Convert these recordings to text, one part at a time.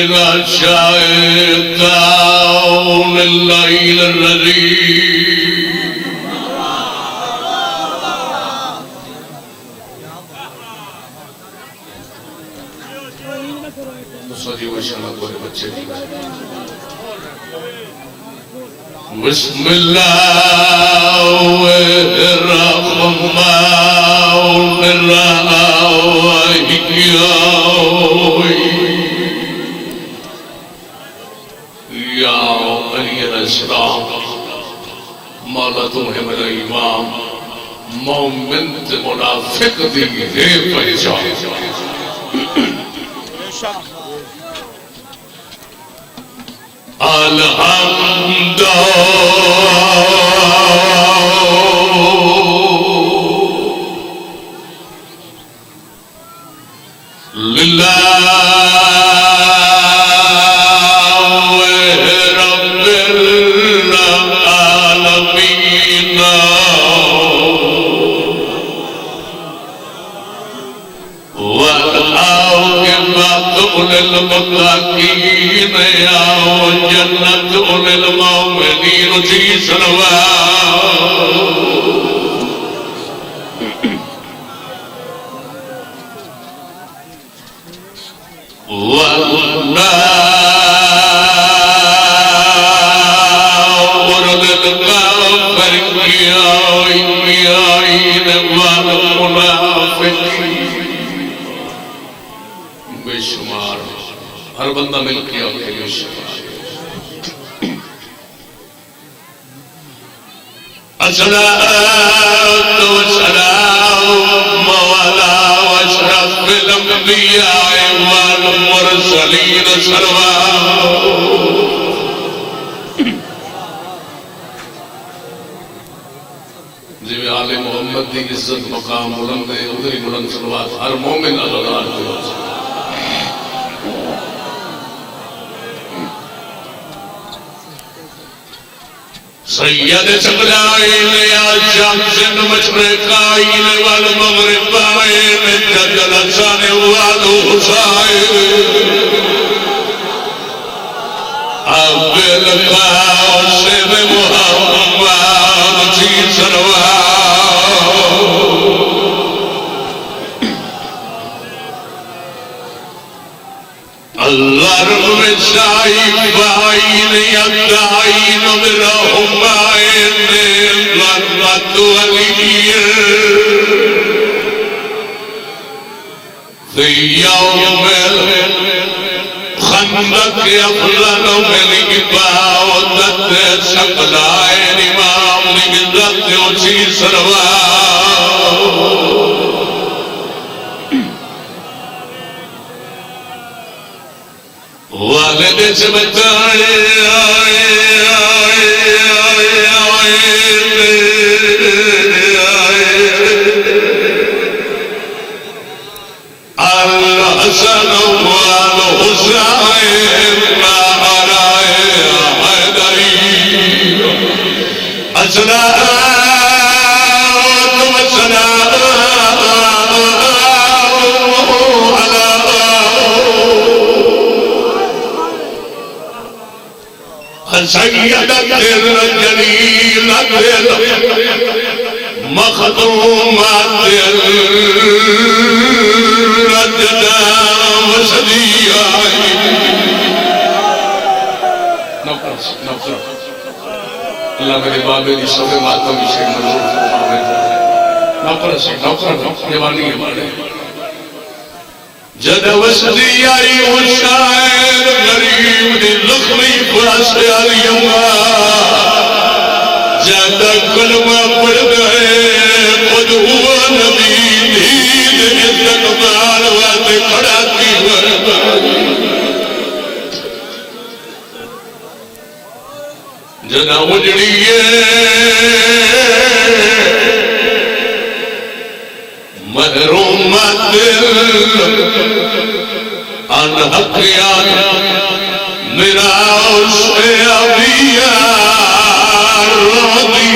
من الشيطان الليل الرجيم صلی وسلم بولے بچے بسم اللہ الرحمن الرحیم یا علی الاسلام مولا تمہیں میرا امام مومن تے منافق دی ہے پہچان الحمد للہ رب العالمین والعاقبۃ للمتقین جنت للمؤمنین جی صلوات والنار للكافرين والمنافقين بے شمار ہر بندہ مل کے اور بے شمار الصلاة والسلام على أشرف الأنبياء والمرسلين جی آل محمد دی عزت مقام بلند ہے ادھری بلند صلوات ہر مومن اللہ کے سید ثقلین یا شمس المشرقین والمغربین جد الحسن والحسین ابو القاسم محمد جی صلوات اللہ رب شائفائن یدعین برحمائن غربت ولی فی یوم الخندق افضل من عبادت ثقلین امام نگزت اچھی صلوات والد سے بتائے الحسن والحسین مہرائے حیدری الصلاة والسلام سیدت الجلیلت مخدومت الرجدہ وصدیہ اللہ میرے بابے دی سبے ماتم اسے منظور نوکر دیوانی ہمارے جد وصدی آئی حسین غریب دی لخمی پاس آلی جد کلمہ پڑھ گئے خود ہوا نبی دید استقبال وات کھڑا کی جنا اجڑیے محرومت انحقیان میرا اسے ابیہ راضی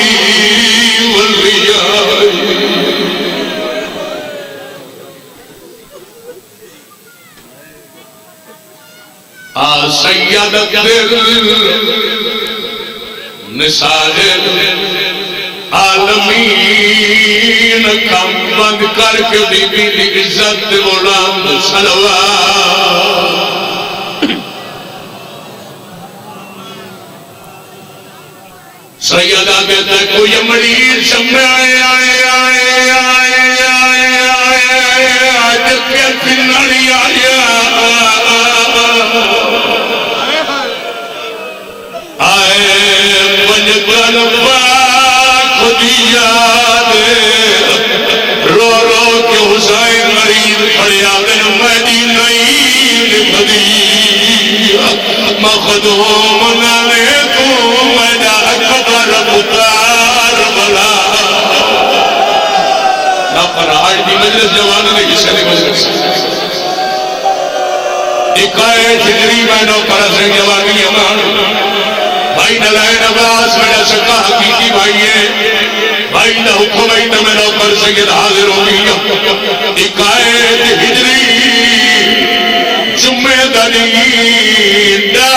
ولیائی سیدت نساء عالمین کم بند کر کے بی بی دی عزت غلام صلوات سیدہ کہتا ہے کوئی مریض سمجھے آئے جکے کنڑی آیا پنجکن پاک دیا دے رو رو کے حسین مریض پڑیا دن مدینہ بدی مخدوم نانے تو میڈا اکبر بطار بلا نا پر آج بھی مجلس جوانا نے کسے نے مجلس اکائے جگری میں نوکرہ سے جوانی امان بھائی نلائن عباس میرا سکا حقیقی بھائی ہے بھائی نہ حکم ہے تو میں نوکر سید حاضر ہو گیا اکائد ہجری جمعہ دنین دا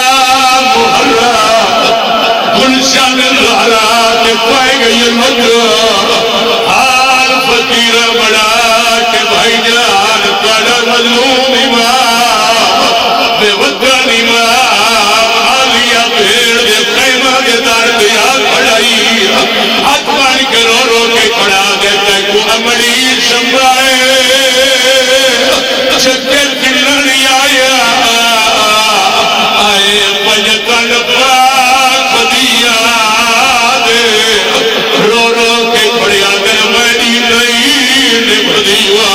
محرہ گلشان الحرات پائے گئی المدر حال فقیر بڑا کہ بھائی جان قدر مظلوم امام بے وطن امام آلیا بھیڑ دے قیمہ کے دار دیا کھڑائی ہاتھ پانی کے رو رو کے کھڑا دیتا ہے کو امڑی سمبھائے چکر کلنی آیا آئے پنجکن پاک دیا دے رو رو کے کھڑیا دن میری نئی نبھدیوا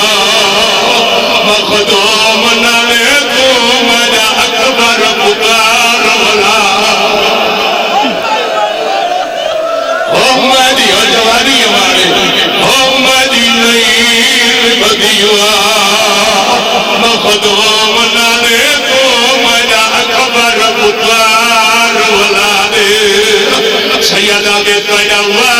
مخدوم نانے کو مجا اکبر پکار بلا میری جوانی ہمارے میری نئی نبھدیوا مخدوم نانے کو مجا اکبر پکار بلا دے سیدہ کے تجوہ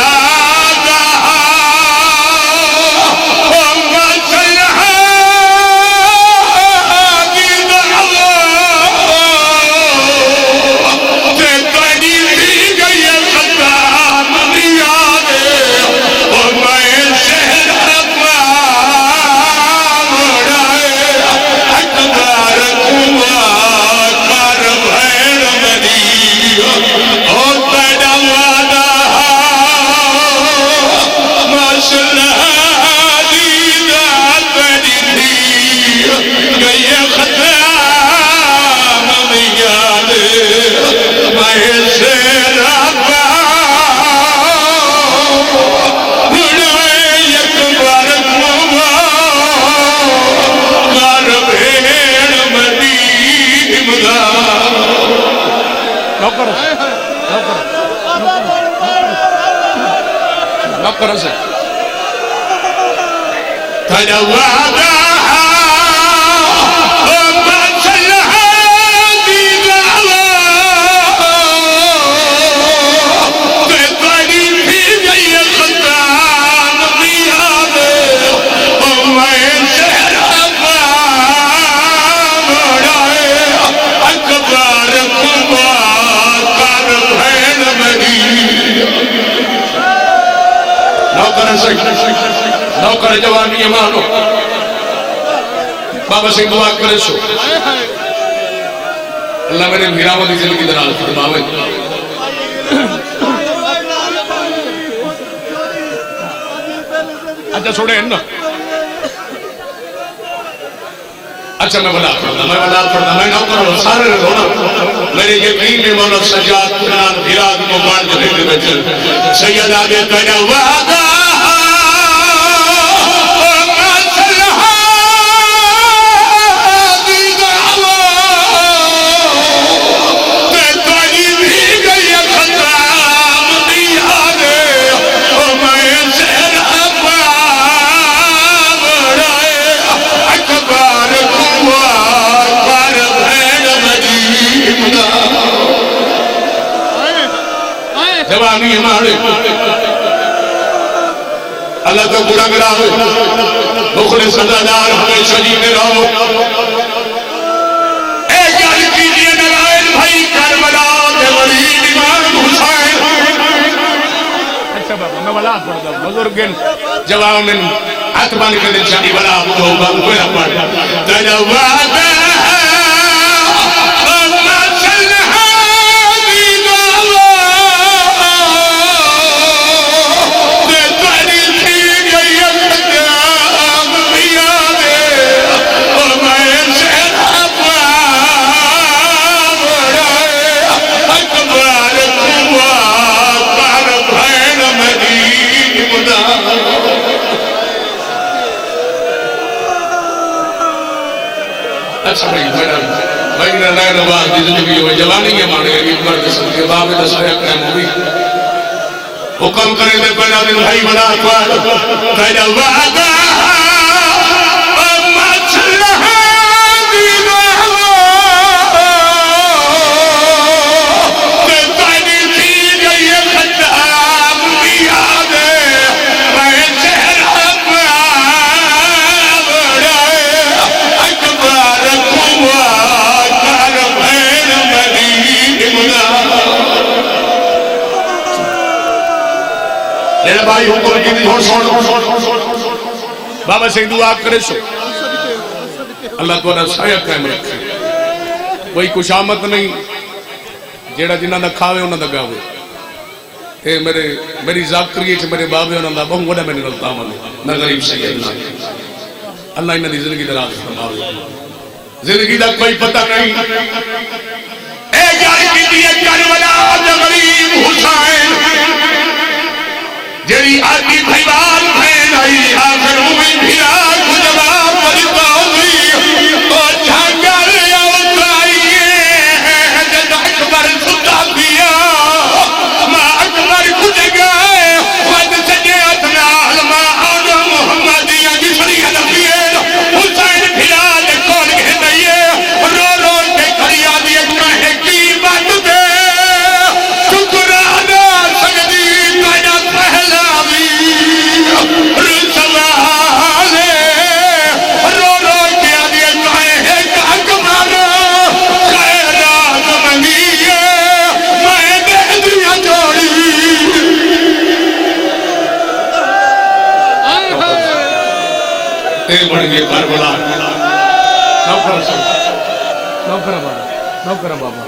نوکر سے تجوہ نوکر جوانی امانو بابا سے دعا کرے سو اللہ میرے میراولی زندگی دلال فرماوے اچھا چھوڑے ہیں نا اچھا میں بلا پڑھنا میں نوکر ہوں سارے رہونا میرے یقین میں مولا سجاد قرآن بھیراد مبارد جلے میں چل سید آگے تجوہ جوانی ہمارے اللہ کا گناہ گرا ہوئے مخلص صدادار ہمیں شجی میں رہو اے گل کیجئے اچھا بابا میں بلا پڑھ دوں بزرگن جوانن ہاتھ باندھ کے چاہی بلا بدھو بابا پڑھ تجواد اچھا بھائی میرا نئے نواز دی زندگی ہوئی جوانی ہے مانے گی مرد سن کے باب دسائے اکرم ہوئی حکم کرے دے پہلا دن بھائی بنا اکوار تیجا وعدہ بھائی حکم کی دی بابا سے دعا کرے سو اللہ تعالیٰ سایہ قائم رکھے کوئی کچھ آمد نہیں جیڑا جنہ دا کھاوے انہ دا گاوے اے میری ذاکری ہے میرے بابے انہ دا بہن گوڑا میں نے رلتا ہوں نہ غریب سیدنا اللہ انہ دی زندگی دراز فرماوے زندگی دا کوئی پتہ نہیں اے جاری کی دیئے کربلا غریب حسین جیڑی آدھی بھائیوان بھین آئی آخر ہوئی بھیرا کجبا پڑتا ہوئی اور جھانگر اترائیے جد اکبر خدا دیا ماں اکبر کھج گئے ود سجے اتنال ماں آدم محمدیہ کی شریعت فیر حسین بھیرا دے کون گھے دئیے رو رو کے کھڑیا دیئے کہے کی بات دے شکرانہ سجدی کائنہ پہلا بڑھ گئے کربلا نوکر بابا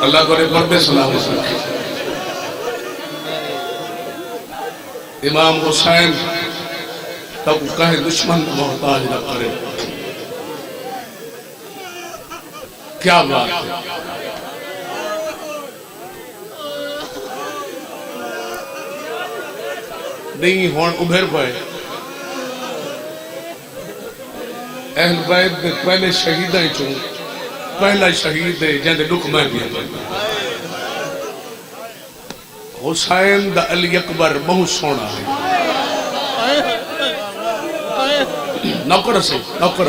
اللہ کو نے پردے سلام رکھے امام حسین تب کہے دشمن محتاج نہ کرے کیا بات ہے نہیں ہون ابھر پائے اہل بیت دے پہلے شہیدہ ہی چون پہلا شہید ہے جہاں دے لکھ میں دیا حسین دا علی اکبر بہت سونا ہے نوکر سے نوکر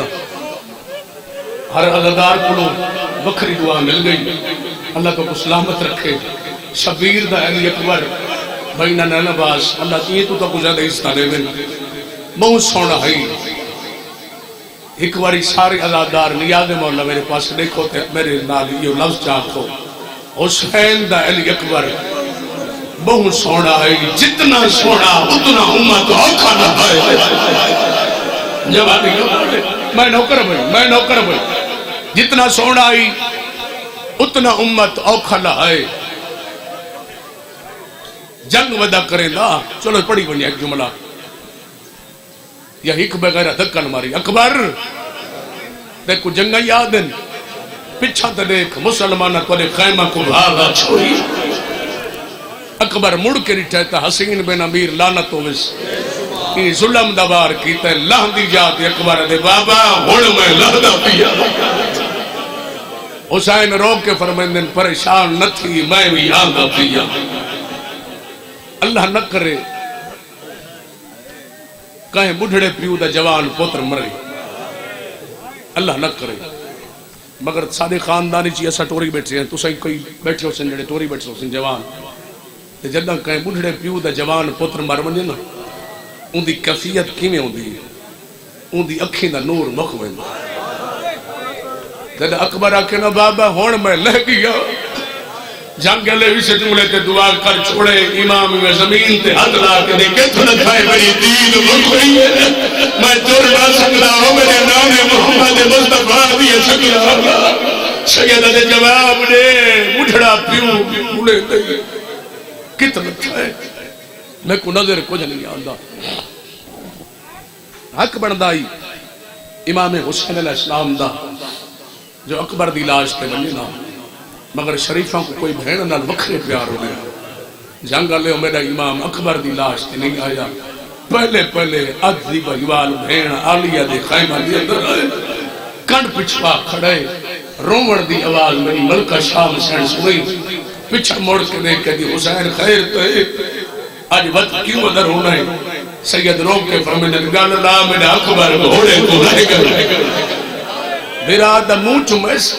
ہر عزدار کو بکری دعا مل گئی اللہ کو سلامت رکھے شبیر دا علی اکبر بھائینا ننباس اللہ یہ تو کو زیادہ استعلے میں بہت سونا ہے ایک باری سارے عزادار نیاز مولا میرے پاس دیکھو تے میرے نال یہ لفظ چاہتو حسین دا علی اکبر بہت سونا ہے جتنا سونا اتنا امت اوکھا نہ ہے جواب میں نوکر بھائی جتنا سونا ہے اتنا امت اوکھا نہ ہے جنگ ودا کریں لا چلو پڑھی بنی ایک جملہ یا ایک بغیر دکن ماری اکبر دیکھو جنگا یادن پچھا تے دیکھ مسلمانہ کو دے خیمہ کو بھاگا چھوڑی اکبر مڑ کے رٹھتا حسین بن امیر لانت ہوئس یہ ظلم دبار کیتا ہے لہ دی جاتی اکبر دے بابا ہوڑ میں لہ دا پیا حسین روک کے فرمائندن پریشان نہ تھی میں بھی آدھا پیا اللہ نہ کرے کہیں بڑھڑے پیو دا جوان پوتر مرے اللہ نہ کرے مگر سارے خاندانی چی ایسا ٹوری بیٹھے ہیں تو سہی کوئی بیٹھے ہو سن جڑے ٹوری بیٹھے ہو سن جوان جدہ کہیں بڑھڑے پیو دا جوان پوتر مر منجے نا ان دی کیفیت کیمیں ہوں دی ان دی اکھیں دا نور مخویں جدہ اکبر آکے نا بابا ہون میں لہ گیا جنگ لے بھی سے جملے تے دعا کر چھوڑے امام میں زمین تے ہاتھ لا کے دے کہ تو نہ کھائے میری دین مکھوئی ہے میں تور نہ سکتا ہوں میرے نام محمد مصطفیٰ دیئے سکتا سیدہ دے جواب دے مجھڑا پیوں بھولے دے کتنا کھائے میں کو نظر کچھ نہیں آندا حق بندائی امام حسین علیہ السلام دا جو اکبر دی لاش تے بنی نا مگر شریفوں کو کوئی بہن نال وکھرے پیار ہو گیا جنگ لے میرا امام اکبر دی لاش تے نہیں آیا پہلے ادھی بھائیوال بہن عالیہ دے خیمہ دی اندر آئے کنڈ پچھوا کھڑے رومڑ دی آواز میری ملکہ شاہ حسین سنی پچھا موڑ کے دیکھ کے دی حسین خیر تو ہے آج وقت کیوں ادھر ہونا ہے سید روک کے فرمینے گال اللہ میرا اکبر گھوڑے تو رہ گئے میرا آدھا منہ چمیس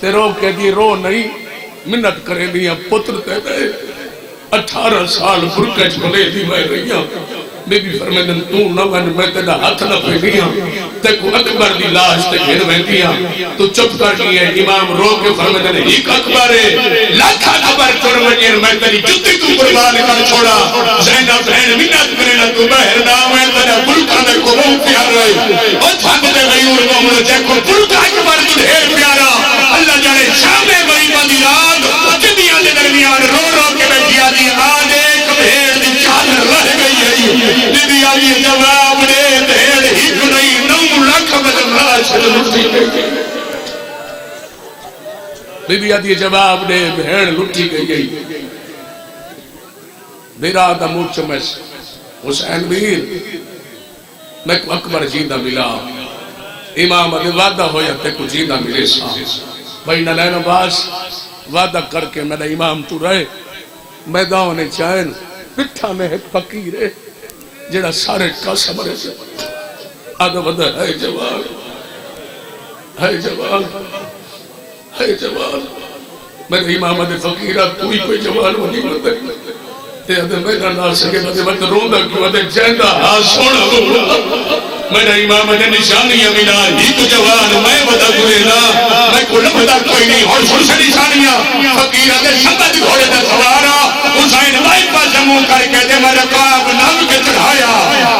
تے روک کے دی رو نہیں منت کرے دیا پتر تے دے 18 سال برکج بلے دی میں رہیا میں بھی فرمیدن تو نہ میں تیرا ہاتھ نہ پہ گیا تے کو اکبر دی لاش تے گھر میں دیا تو چپ کر لیے امام رو کے فرمیدن ایک اکبر ہے لاکھا اکبر چور مجیر میں تیری جتی تو قربان کر چھوڑا زینہ بہن منت کرے نہ تو بہر نام ہے تیرا بلکہ میں کو بہت پیار رہے اور تھاک دے غیور مومن جیکو بلکہ اکبر تو ڈھیر پیارا اللہ جانے شام غریبہ دی رات جدیاں دے درمیان رو رو کے بیٹھیا دی آج ایک بھیڑ دی چادر رہ گئی ہے بی آئی جواب دے بھیڑ ہیک نہیں 9 لاکھ بدل لاش لٹی گئی بی آئی جواب دے بھیڑ لٹی گئی میرا آدھا منہ چمس حسین میر میں کو اکبر جیدہ ملا امام ادھے وعدہ ہویا تے کو جیدہ ملے سا بھائی نلین عباس وعدہ کر کے میرا امام تو رہے میدان چین پٹھا میں ایک فقیر ہے جڑا سارے کا سمرے سے آدھا وعدہ ہے جوان ہے جوان ہے جوان میرے امام ادھے فقیرہ تو ہی کوئی جوان وہی مردے تے ادھے میرا نال سکے بدے روندہ کیوں ادھے جیندہ ہاں سونا روندہ میرا امام نے نشانیاں ملا ہی تو جوان میں بدا گرے نا میں کو لبدا کوئی نہیں اور سن سے نشانیاں فقیرہ دے سبت گھوڑے دے سوارا حسین بائی پاس منہ کر کے دے میں رکاب نام کے چڑھایا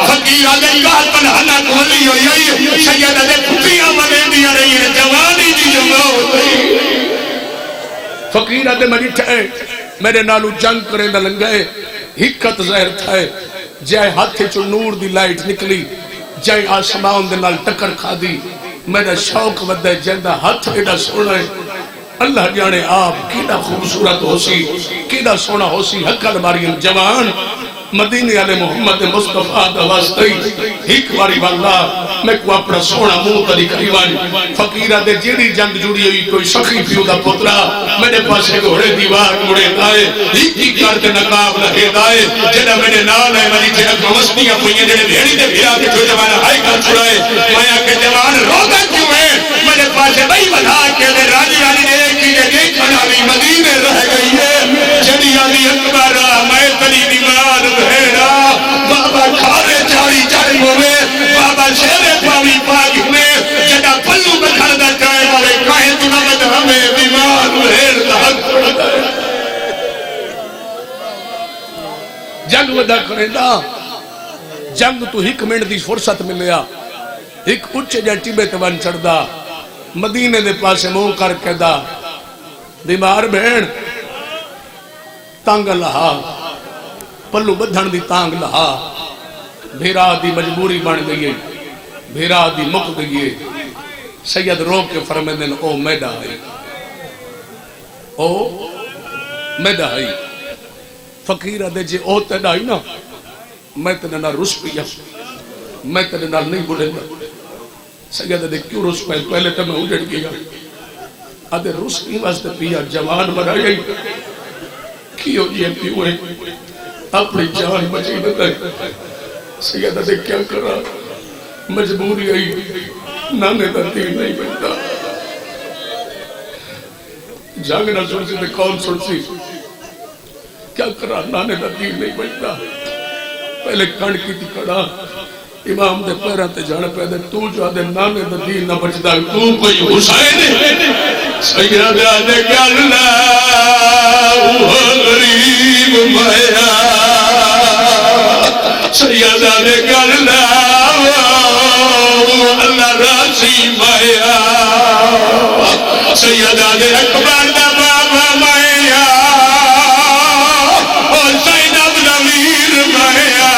فقیرہ دے گاہ پنہانا کولی ہوئی سیدہ دے کھپیاں ملے دیا رہی ہے جوانی دی جمعہ ہوئی فقیرہ دے مری ٹھے میرے نالو جنگ کریں دا لنگے حکت زہر تھے جائے ہاتھ چو نور دی لائٹ نکلی جائے آسمان دے نال ٹکر کھا دی میرا شوق ودے جیندہ ہاتھ ایڈا سونا ہے اللہ جانے آپ کیڑا خوبصورت ہو سی کیڑا سونا ہو سی حقل مریم جوان مدینہ علی محمد مصطفیٰ دا واسطی ایک باری واللہ میں کو اپنا سونا منہ تری قریبان فقیرہ دے جیڑی جنگ جڑی ہوئی کوئی سخی پیو دا پترا میرے پاس ایک گھوڑے دیوار مڑے دائے ایک کرتے نقاب لگے دائے جنہ میرے نال ہے مجھے جنہ گوستیاں پوئیں جنہ بھیڑی دے بھیڑا کے جو جوانا ہائی کر چھڑائے مایا کے جوان روگا کیوں ہے میرے پاس بھائی بنا کے دے راجی آلی نے ایک چیزیں دیکھنا بھی مدینے رہ گئی ہے جنی آلی اکبر میں تری دیوار بھیڑا بابا کھارے چاری چاری ہوئے بابا شیرے پاوی پاک میں جنہ پلو بکھر دا جائے والے کہیں تو نمد ہمیں بیمار بھیڑ دا حق پڑتا ہے جنگ ودا کریں دا جنگ تو ہک منٹ دی فرصت ملیا ایک اچھے جا ٹیبے توان چڑھ دا مدینے دے پاسے منہ کر کے دا بیمار بھیڑ تانگ لہا پلو بدھن دی تانگ لہا بھیرا دی مجبوری بن گئی بھیرا دی مک گئی سید رو کے فرمیدن او میڈا ہے او میڈا ہے فقیرہ دے جے او تیڈا ہی نا میں تیڈا نہ رس پیا میں تیڈا نہ نہیں بولے گا سید دے کیوں رس پیا پہلے تو میں اجڑ گیا آدھے رس کی واسطے پیا جوان بنا گئی کیوں یہ پیو ہے اپنی جان بچی نہ سیدہ دے کیا کرا مجبوری آئی نانے دا دل نہیں بنتا جانگ نہ سن سی دے کون سن سی کیا کرا نانے دا دل نہیں بنتا پہلے کھڑ کی تھی کھڑا امام دے پیران تے جانے پیدے تو جو آدھے نانے دا دین نہ بچدا تو کوئی حسین سیدہ دے گلنا غریب مایا سیدہ دے گلنا اللہ راسی مایا سیدہ دے اکبر دا بابا مایا اور سیدہ بلویر مایا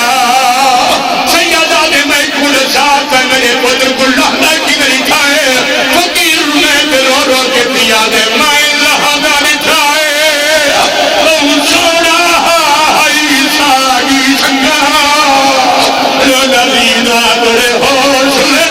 سیدہ دے میں کھڑ ساتھ میرے پتر کو لہنا کی نہیں کھائے فقیر میں رو رو کے دیا دے میں لہنا نہیں کھائے او سوڑا ہائی ساگی سنگا رو نبینا بڑے حوصلے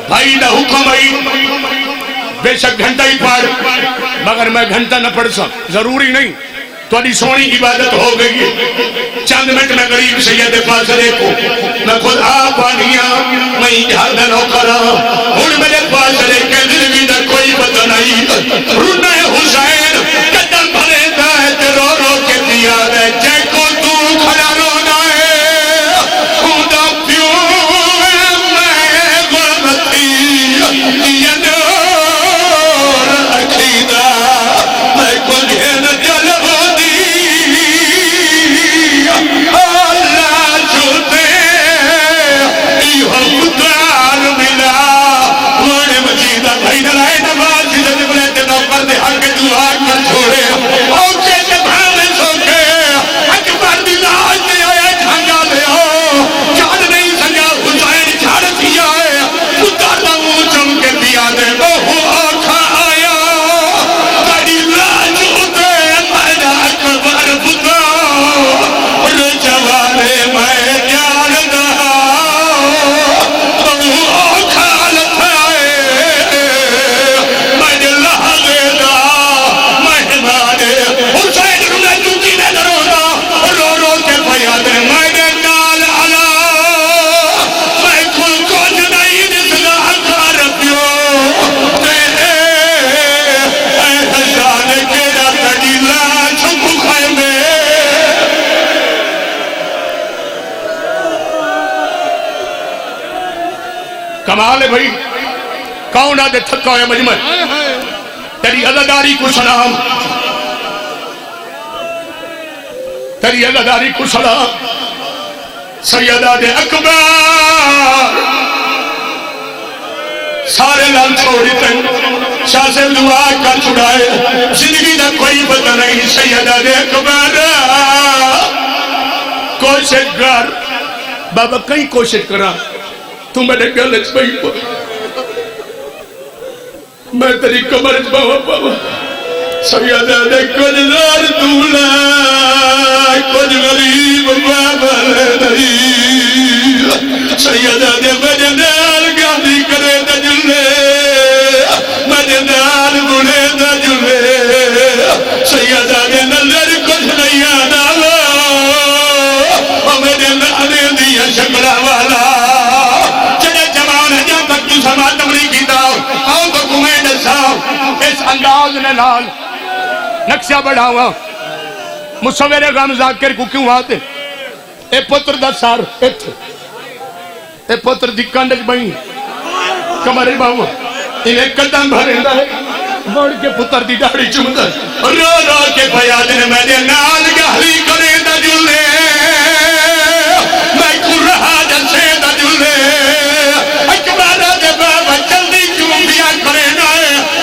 بھائی نہ حکم آئی بے شک گھنٹہ ہی پڑھ مگر میں گھنٹہ نہ پڑھ سا ضروری نہیں تھوڑی سونی عبادت ہو گئی چند منٹ میں غریب سید فاضلے کو میں خود آپ آنیا میں جہاں نو کرا ہون میرے فاضلے کے دل بھی نہ کوئی پتہ نہیں رونا ہے حسین قدم بھرے دا ہے تے رو رو کے دیا دے جے کو تو کھڑا رونا ہے خدا پیوں کمال ہے بھائی کون آدھے تھکا ہویا مجمع تیری عزاداری کو سلام تیری عزاداری کو سلام سیدہ دے اکبر سارے لال چھوڑی تن شاہ سے دعا کر چھڑائے زندگی دا کوئی پتہ نہیں سیدہ دے اکبر کوشش کر بابا کئی کوشش کرا تو میں نے گلچ بھائی میں تیری کمرچ بابا بابا سیدہ دے کچھ دار دولا کچھ غریب بابا نہیں سیدہ دے مجنال گاندی کرے دا جلے مجنال بڑے دا جلے سیدہ دے نظر کچھ نہیں آنا میرے نانے دیا شکرہ والا سما تمری کی داؤ آؤ تو تمہیں نساؤ اس انداز نے لال نقشہ بڑھاوا مصور غم ذاکر کو کیوں آتے اے پتر دا سار اے پتر دی کنڈج بھائی کمرے باؤں انہیں قدم بھرندہ ہے بڑھ کے پتر دی داڑی چمدہ رو رو کے بیاد نے میں نے نال گہلی کرے دا جلے میں کھر رہا جلسے دا جلے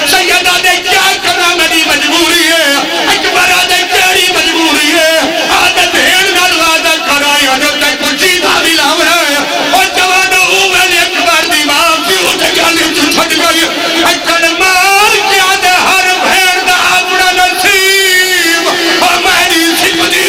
سیدہ دے کیا کرنا میری مجبوری ہے اکبرہ دے کیڑی مجبوری ہے عادت ہین نال وعدہ کرائے عادت تے کچھ دا بھی لاؤ رہے اور جوانو میں نے اکبر دی ماں کی اٹھ گالی تو چھٹ گئی اکڑ مار کیا دے ہر بھیڑ دا اپنا نصیب اور میری سکھ دی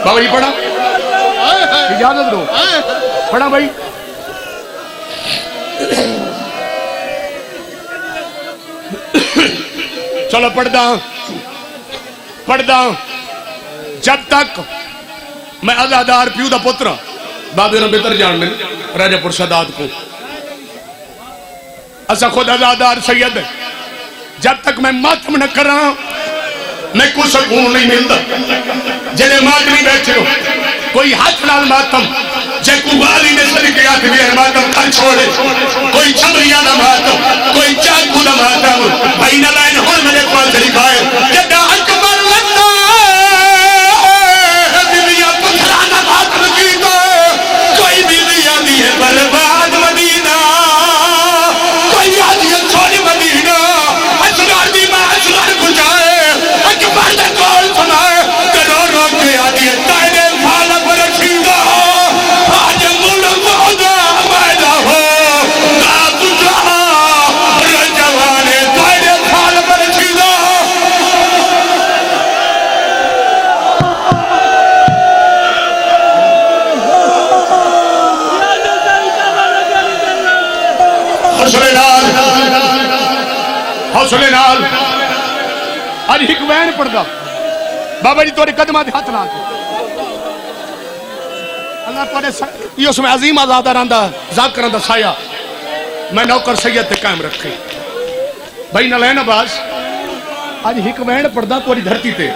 بابا جی پڑھا اجازت دو پڑھا بھائی چلو پڑھدا جب تک میں ازادار پیو دا پتر بابے نے بہتر جان میں راجہ پور سادات کو اسا خود ازادار سید ہے جب تک میں ماتم نہ کر رہا میں کو سکون نہیں ملتا جنہیں ماتمی بیٹھے ہو کوئی ہاتھ لال ماتم جے کو والی نے صدقے آتے بھی ہے ماتم کر چھوڑے کوئی چھمریاں نہ ماتم کوئی چاکو نہ ماتم بھائی نہ لائن ہون میں نے قرآن سے لکھا ہے جدہ اکبر لگتا بیویاں پتھرانہ ماتم کیتا کوئی بیویاں دی ہے برباد مدینہ کوئی آدھی ہے چھوڑی مدینہ اچھگار دی ماں اچھگار کچھائے اکبر دے کول سنائے کرو روک کے آدھی ہے تائنے پھالا پر رکھیدہ آج ملک مودا پیدا ہو آپ جہاں رجوانے تائنے پھالا پر رکھیدہ حوصلے نال آج ایک وین پڑھ دا بابا جی توڑے قدمہ دے ہاتھ نہ آتے اللہ توڑے یہ اس میں عظیم آزادہ راندہ ذاکر راندہ سایہ میں نوکر سید تے قائم رکھے بھائی نہ لینا باز آج ایک وین پڑھ دا توڑی دھرتی تے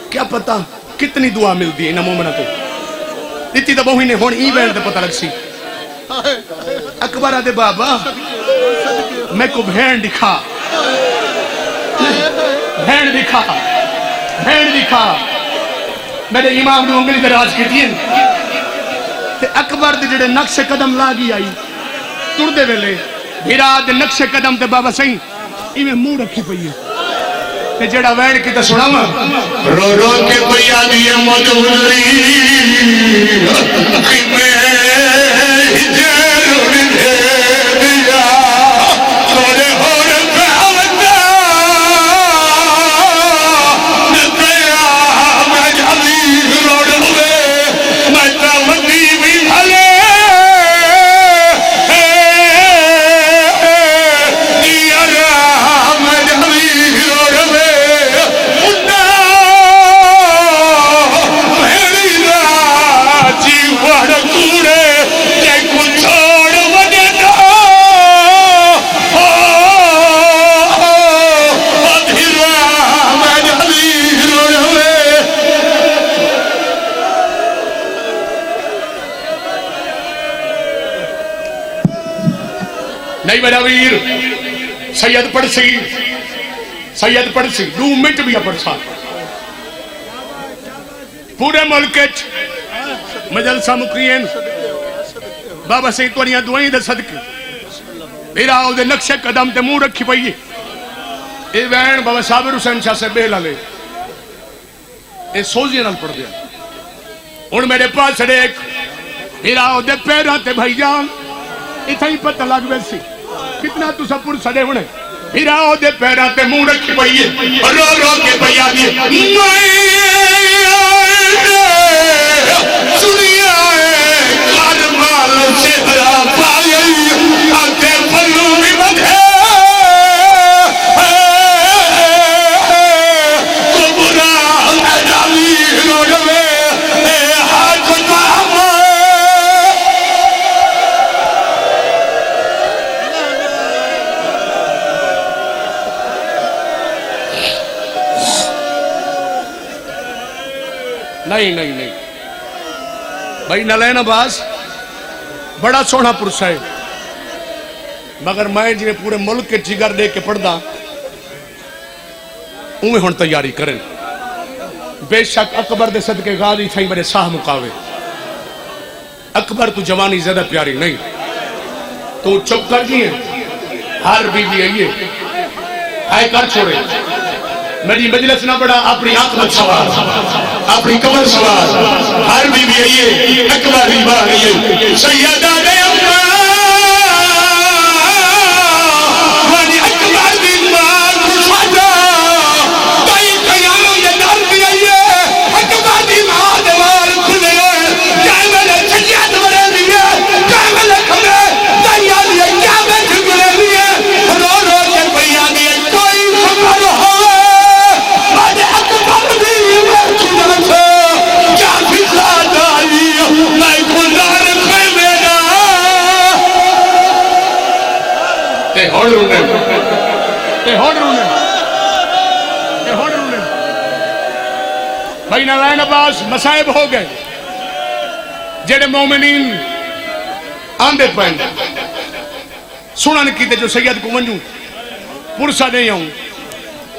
کیا پتا کتنی دعا مل دی انہا مومنہ تے اتنی دبا ہوئی نے ہون ای وین تے پتا لگ سی اکبر آدھے بابا میں کو بھین دکھا میرے امام نے انگلی دراز کی دین تے اکبر دے جڑے نقش قدم لاگی آئی تر دے ویلے بھیرا دے نقش قدم تے بابا سہی ایمیں منہ رکھی پئی ہے تے جڑا وین کی تے سنا ما رو رو کے پیا دی مدوری میں نہیں میرا ویر سید پڑھ سی 2 منٹ بھی پڑھ سا پورے ملک مجلسہ مقرین بابا سید توڑیاں دعائیں دے صدقے میرا او دے نقش قدم تے منہ رکھی پئی اے وین بابا صابر حسین شاہ سے بہلا لے اے سوزی نال پڑھ دیا ان میرے پاس ایک میرا او دے پیرہ تے بھائی جان اتھا ہی پتہ لگ ویسی کتنا تو سب پر سڑے ہونے پھر آؤ دے پیرہ تے منہ رکھی پئیے رو رو کے پیا دیے سنیا کارمال سے برا پائی آتے پھلوں میں بدھے کبرا میدالی روڑوے ہاتھ نام نہیں بھائی نلین عباس بڑا سونا پرسہ ہے مگر میں جنہیں پورے ملک کے جگر دے کے پڑھ دا انہیں ہون تیاری کریں بے شک اکبر دے صدقے غازی تھائی میرے ساہ مقاوے اکبر تو جوانی زیادہ پیاری نہیں تو چپ کر دیئے ہر بیوی آئیے آئے کر چھوڑے میری مجلس نہ بڑا اپنی آنکھ سوال اپنی کمر سوال ہر بیوی آئیے اکبر بھی بار آئیے سیدہ دے اممہ وانی اکبر بھی بار خوشواتا کئی قیاموں نے در بھی آئیے اکبر بھی بار ہون رونے بھائی نالائن عباس مسائب ہو گئے جڑے مومنین آندے پہن سنن کی تے جو سید کو ونجوں پرسا نہیں ہوں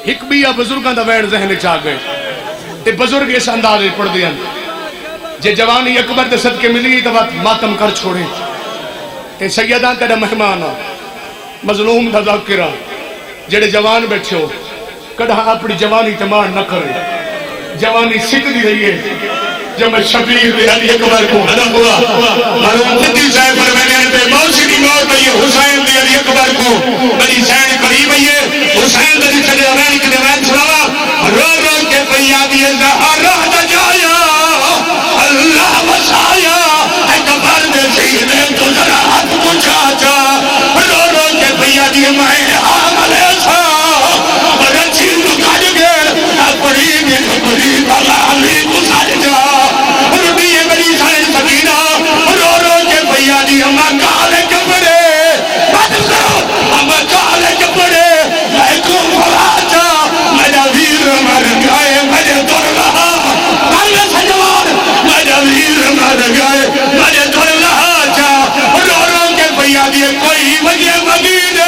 ایک بیا بزرگاں دا وین ذہن چاہ گئے تے بزرگ اس اندازے پڑھ دیا جے جوانی اکبر دے صدقے ملی تو ماتم کر چھوڑے تے سیدان تیرا مہمان مظلوم دا ذاکرہ جڑے جوان بیٹھے ہو کدھا اپنی جوانی تمان نہ کرے جوانی سکھ دی رہی ہے جب میں شبیر دے علی اکبر کو حدم ہوا مرحوم خطیب صاحب فرمانے پہ موسی دی موت ہے حسین دے علی اکبر کو بڑی سین قریب ہے حسین دے چلے امین کے دیوان سناوا رو رو کے پیادی زہرا دا جایا اللہ وسایا اکبر دے سیدے تو ذرا ہاتھ پوچھا جا رو رو کے پیادی میں عامل ایسا برچی نکاج گئے اپنی بری بغالی گزار جا ربی بری سائن سکینہ رو رو کے پیادی ہمیں کالے کپڑے بات کرو ہمیں کالے کپڑے میں کو بھلا جا میرا ویر مر گئے مجھے دور رہا کالے سجوار میرا ویر مر گئے مجھے دور رہا جا رو رو کے پیادی کوئی مجھے مدینے